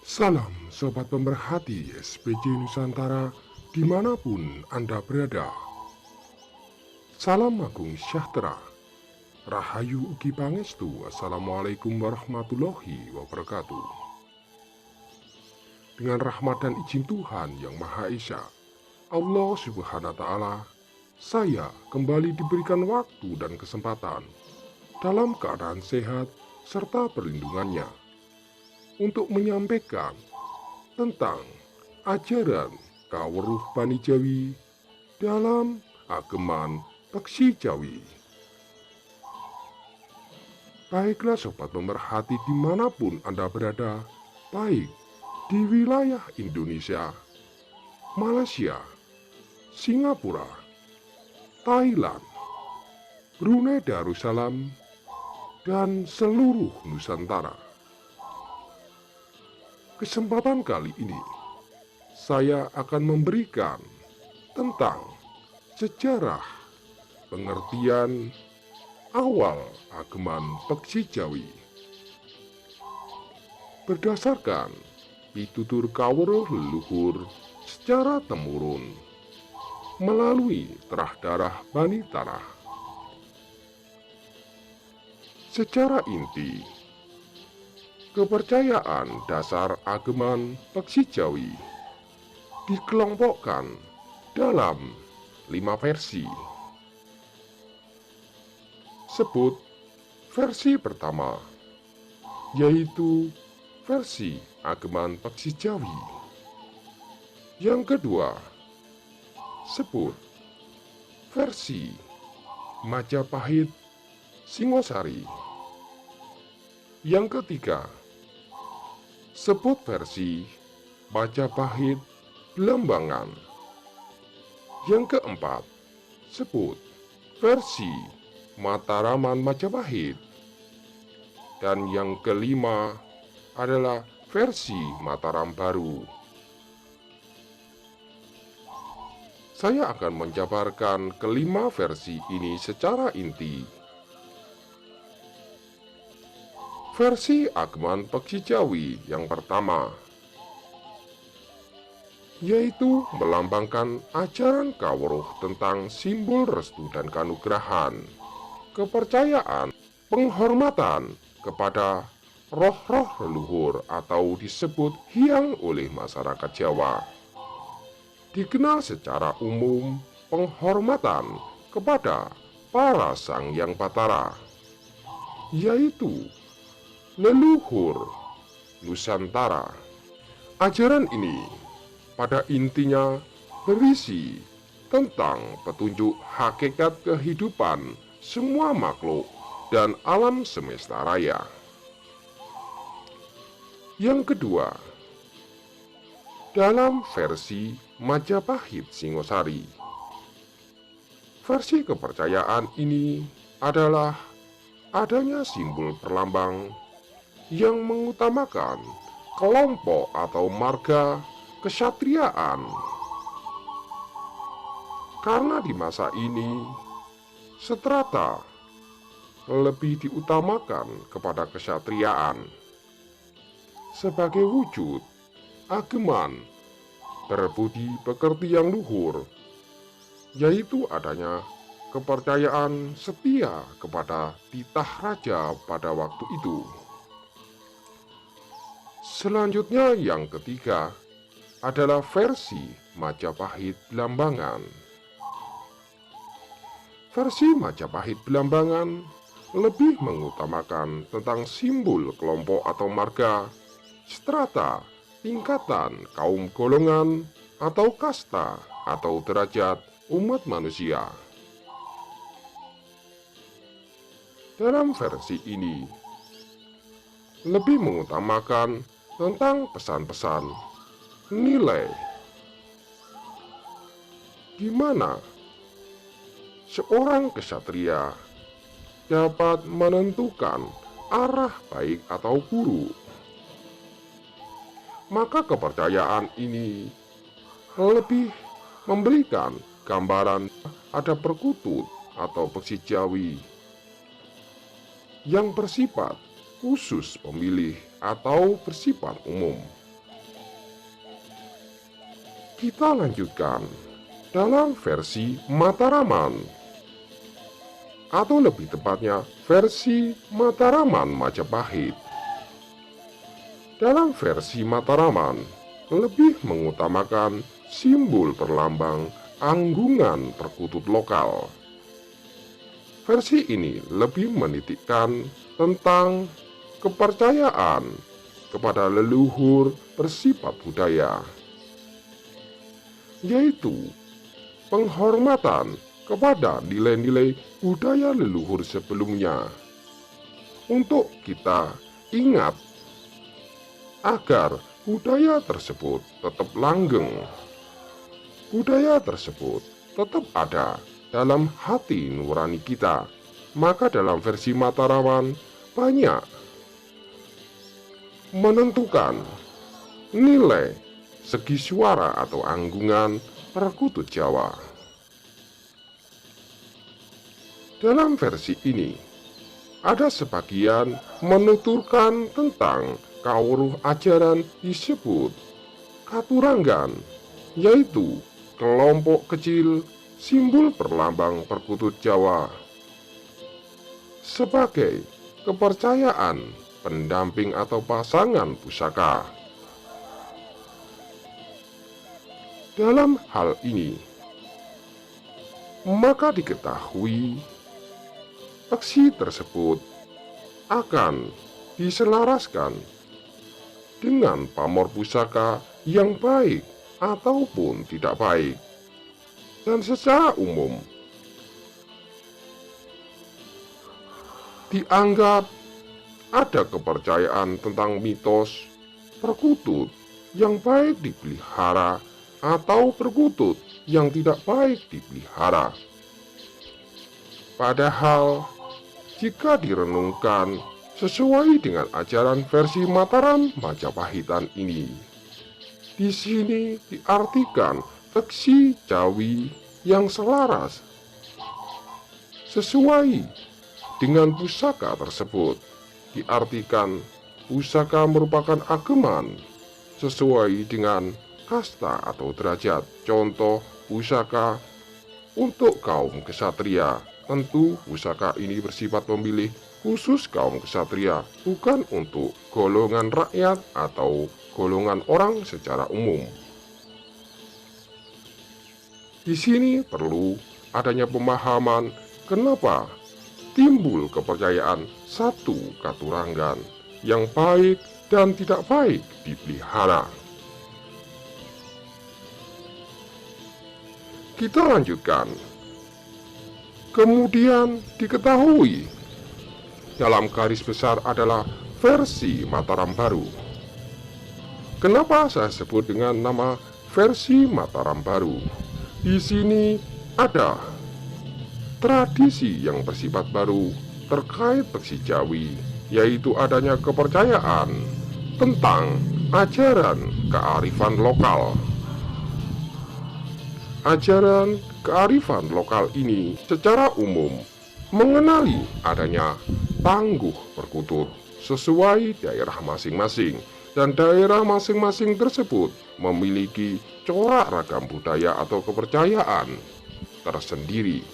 Salam Sobat Pemerhati SPJ Nusantara dimanapun Anda berada. Salam Agung Sejahtera, Rahayu Ugi Pangestu. Assalamualaikum warahmatullahi wabarakatuh. Dengan rahmat dan izin Tuhan Yang Maha Esa, Allah Subhanahu wa Ta'ala, saya kembali diberikan waktu dan kesempatan dalam keadaan sehat serta perlindungannya untuk menyampaikan tentang ajaran Kawruh Bani Jawi dalam Ageman Peksi Jawi. Baiklah Sobat Pemerhati dimanapun Anda berada, baik di wilayah Indonesia, Malaysia, Singapura, Thailand, Brunei Darussalam, dan seluruh Nusantara. Kesempatan kali ini, saya akan memberikan tentang sejarah pengertian awal Ageman Peksi Jawi. Berdasarkan pitutur kawruh leluhur secara temurun melalui terah darah Bani Tanah. Secara inti, kepercayaan dasar Ageman Peksi Jawi dikelompokkan dalam 5 versi. Sebut versi pertama, yaitu versi Ageman Peksi Jawi. Yang kedua, sebut versi Majapahit Singosari. Yang ketiga, sebut versi Majapahit Belambangan. Yang keempat, sebut versi Mataraman Majapahit. Dan yang kelima adalah versi Mataram Baru. Saya akan menjabarkan kelima versi ini secara inti. Versi Ageman Peksi Jawi yang pertama, yaitu melambangkan ajaran kawruh tentang simbol restu dan kanugrahan, kepercayaan, penghormatan kepada roh-roh leluhur atau disebut hyang oleh masyarakat Jawa. Dikenal secara umum penghormatan kepada para Sanghyang Bathara, yaitu leluhur Nusantara. Ajaran ini pada intinya berisi tentang petunjuk hakikat kehidupan semua makhluk dan alam semesta raya. Yang kedua, dalam versi Majapahit Singosari. Versi kepercayaan ini adalah adanya simbol perlambang yang mengutamakan kelompok atau marga kesatriaan. Karena di masa ini, strata lebih diutamakan kepada kesatriaan. Sebagai wujud ageman berbudi pekerti yang luhur, yaitu adanya kepercayaan setia kepada titah raja pada waktu itu. Selanjutnya yang ketiga adalah versi Majapahit Belambangan. Versi Majapahit Belambangan lebih mengutamakan tentang simbol kelompok atau marga, strata, tingkatan, kaum golongan, atau kasta, atau derajat umat manusia. Dalam versi ini, lebih mengutamakan tentang pesan-pesan nilai, di mana seorang kesatria dapat menentukan arah baik atau buruk. Maka kepercayaan ini lebih memberikan gambaran ada perkutut atau peksi Jawi yang bersifat khusus pemilih atau bersifat umum. Kita lanjutkan dalam versi Mataraman, atau lebih tepatnya versi Mataraman Majapahit. Dalam versi Mataraman lebih mengutamakan simbol perlambang anggungan perkutut lokal. Versi ini lebih menitikkan tentang kepercayaan kepada leluhur bersifat budaya, yaitu penghormatan kepada nilai-nilai budaya leluhur sebelumnya. Untuk kita ingat agar budaya tersebut tetap langgeng, budaya tersebut tetap ada dalam hati nurani kita. Maka dalam versi Mataraman banyak menentukan nilai segi suara atau anggungan perkutut Jawa. Dalam versi ini ada sebagian menuturkan tentang kawruh ajaran disebut katuranggan, yaitu kelompok kecil simbol perlambang perkutut Jawa sebagai kepercayaan pendamping atau pasangan pusaka. Dalam hal ini, maka diketahui aksi tersebut akan diselaraskan dengan pamor pusaka yang baik ataupun tidak baik. Dan secara umum dianggap ada kepercayaan tentang mitos perkutut yang baik dipelihara atau perkutut yang tidak baik dipelihara. Padahal jika direnungkan sesuai dengan ajaran versi Mataram Majapahitan ini, di sini diartikan peksi Jawi yang selaras sesuai dengan pusaka tersebut. Diartikan pusaka merupakan ageman sesuai dengan kasta atau derajat. Contoh pusaka untuk kaum kesatria, tentu pusaka ini bersifat memilih khusus kaum kesatria, bukan untuk golongan rakyat atau golongan orang secara umum. Di sini perlu adanya pemahaman kenapa timbul kepercayaan satu katuranggan yang baik dan tidak baik dipelihara. Kita lanjutkan. Kemudian diketahui dalam garis besar adalah versi Mataram Baru. Kenapa saya sebut dengan nama versi Mataram Baru? Di sini ada tradisi yang bersifat baru terkait peksi Jawi, yaitu adanya kepercayaan tentang ajaran kearifan lokal. Ajaran kearifan lokal ini secara umum mengenali adanya tangguh perkutut sesuai daerah masing-masing, dan daerah masing-masing tersebut memiliki corak ragam budaya atau kepercayaan tersendiri.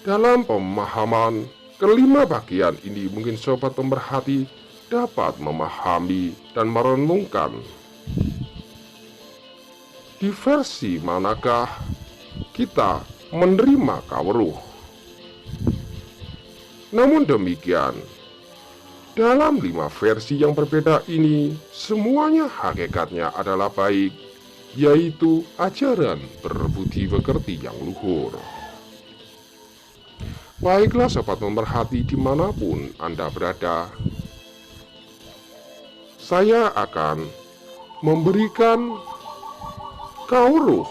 Dalam pemahaman kelima bagian ini, mungkin sobat pemerhati dapat memahami dan merenungkan di versi manakah kita menerima kawruh. Namun demikian, dalam 5 versi yang berbeda ini, semuanya hakikatnya adalah baik, yaitu ajaran berbudi pekerti yang luhur. Baiklah sobat pemerhati dimanapun Anda berada, saya akan memberikan kawruh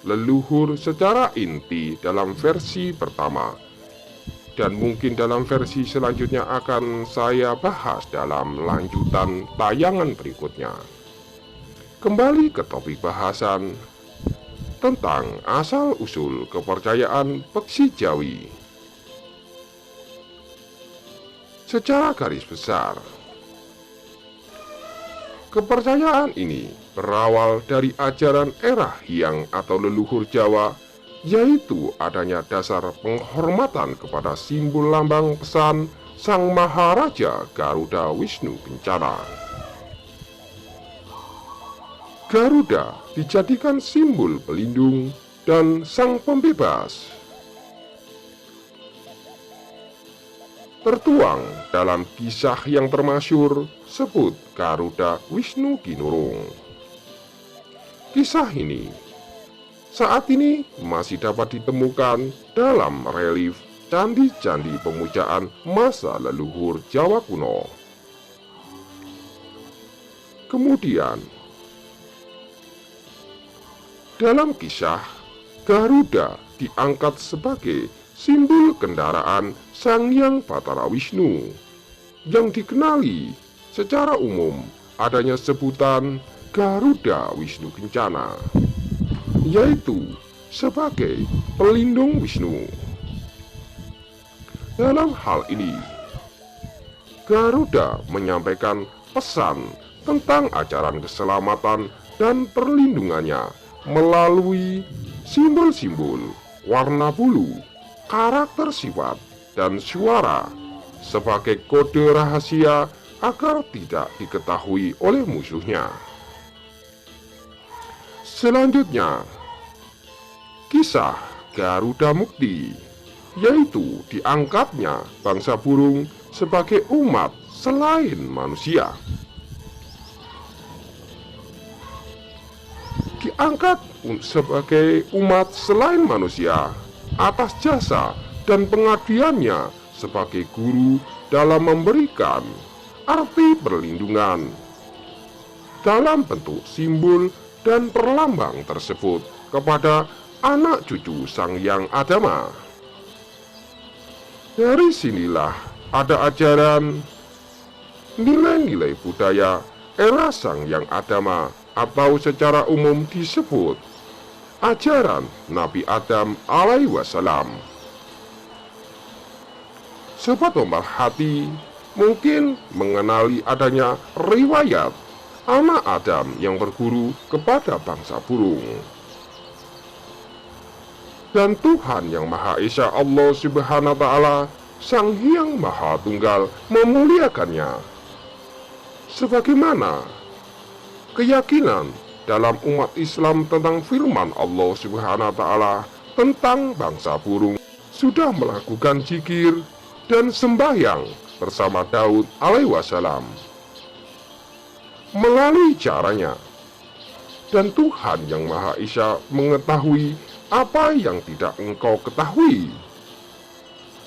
leluhur secara inti dalam versi pertama, dan mungkin dalam versi selanjutnya akan saya bahas dalam lanjutan tayangan berikutnya. Kembali ke topik bahasan tentang asal-usul kepercayaan peksi Jawi. Secara garis besar, Kepercayaan ini berawal dari ajaran era Hyang atau leluhur Jawa, yaitu adanya dasar penghormatan kepada simbol lambang pesan Sang Maharaja Garuda Wisnu Kencana. Garuda dijadikan simbol pelindung dan sang pembebas. Tertuang dalam kisah yang termasyhur sebut Garuda Wisnu Kinurung. Kisah ini saat ini masih dapat ditemukan dalam relief candi-candi pemujaan masa leluhur Jawa kuno. Kemudian, dalam kisah, Garuda diangkat sebagai simbol kendaraan Sang Hyang Batara Wisnu yang dikenali secara umum adanya sebutan Garuda Wisnu Kencana, yaitu sebagai pelindung Wisnu. Dalam hal ini, Garuda menyampaikan pesan tentang ajaran keselamatan dan perlindungannya melalui simbol-simbol, warna bulu, karakter sifat, dan suara sebagai kode rahasia agar tidak diketahui oleh musuhnya. Selanjutnya, kisah Garuda Mukti, yaitu diangkatnya bangsa burung sebagai umat selain manusia. Diangkat sebagai umat selain manusia atas jasa dan pengabdiannya sebagai guru dalam memberikan arti perlindungan dalam bentuk simbol dan perlambang tersebut kepada anak cucu Sang Hyang Adama. Dari sinilah ada ajaran nilai-nilai budaya era Sang Hyang Adama atau secara umum disebut ajaran Nabi Adam alaihi wasallam. Sobat pemerhati mungkin mengenali adanya riwayat anak Adam yang berguru kepada bangsa burung. Dan Tuhan Yang Maha Esa Allah Subhanahu wa Ta'ala, Sang Hyang Maha Tunggal, memuliakannya. Sebagaimana keyakinan dalam umat Islam tentang firman Allah Subhanahu wa Ta'ala tentang bangsa burung sudah melakukan zikir dan sembahyang bersama Daud alaihi wasallam. Melalui caranya, dan Tuhan Yang Maha Esa mengetahui apa yang tidak engkau ketahui.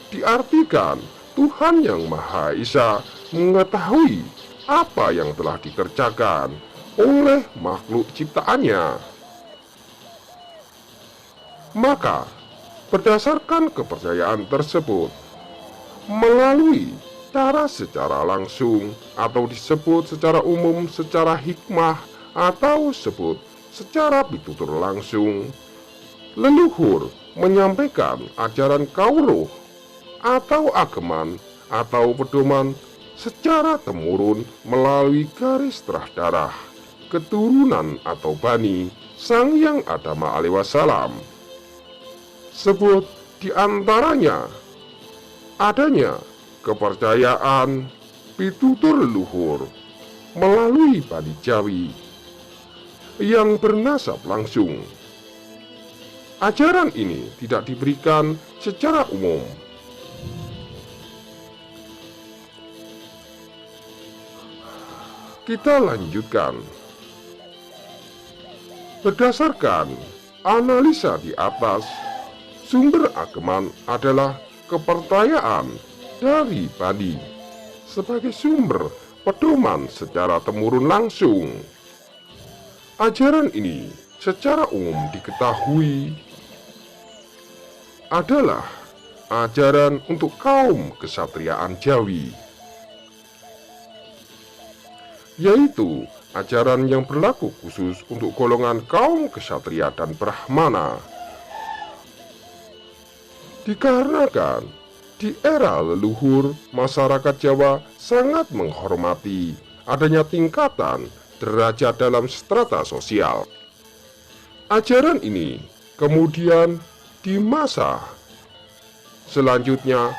Diartikan Tuhan Yang Maha Esa mengetahui apa yang telah dikerjakan oleh makhluk ciptaannya. Maka, berdasarkan kepercayaan tersebut, melalui cara secara langsung atau disebut secara umum secara hikmah atau sebut secara pitutur langsung, leluhur menyampaikan ajaran kauruh atau ageman atau pedoman secara temurun melalui garis terah darah, keturunan atau bani Sang Hyang Adama alaihi wasallam. Sebut diantaranya adanya kepercayaan pitutur leluhur melalui Bani Jawi yang bernasab langsung. Ajaran ini tidak diberikan secara umum. Kita lanjutkan. Berdasarkan analisa di atas, sumber ageman adalah kepercayaan dari Bani sebagai sumber pedoman secara temurun langsung. Ajaran ini secara umum diketahui adalah ajaran untuk kaum kesatriaan Jawi, yaitu ajaran yang berlaku khusus untuk golongan kaum kesatria dan brahmana. Dikarenakan di era leluhur, masyarakat Jawa sangat menghormati adanya tingkatan derajat dalam strata sosial. Ajaran ini kemudian di masa selanjutnya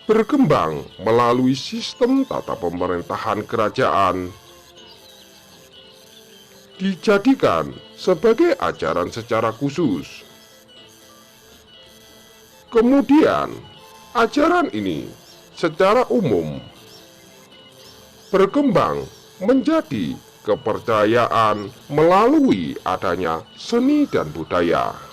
berkembang melalui sistem tata pemerintahan kerajaan, dijadikan sebagai ajaran secara khusus. Kemudian, ajaran ini secara umum berkembang menjadi kepercayaan melalui adanya seni dan budaya.